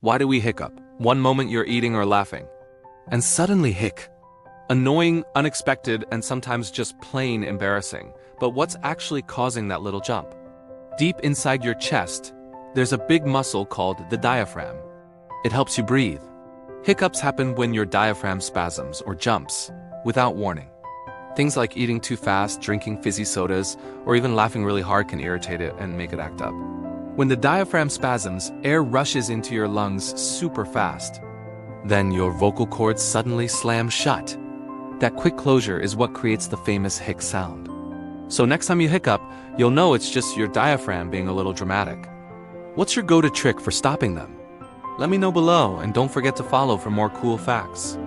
Why do we hiccup? One moment you're eating or laughing, and suddenly hic. Annoying, unexpected, and sometimes just plain embarrassing. But what's actually causing that little jump? Deep inside your chest, there's a big muscle called the diaphragm. It helps you breathe. Hiccups happen when your diaphragm spasms or jumps, without warning. Things like eating too fast, drinking fizzy sodas, or even laughing really hard can irritate it and make it act up. When the diaphragm spasms, air rushes into your lungs super fast. Then your vocal cords suddenly slam shut. That quick closure is what creates the famous hic sound. So next time you hiccup, you'll know it's just your diaphragm being a little dramatic. What's your go-to trick for stopping them? Let me know below, and don't forget to follow for more cool facts.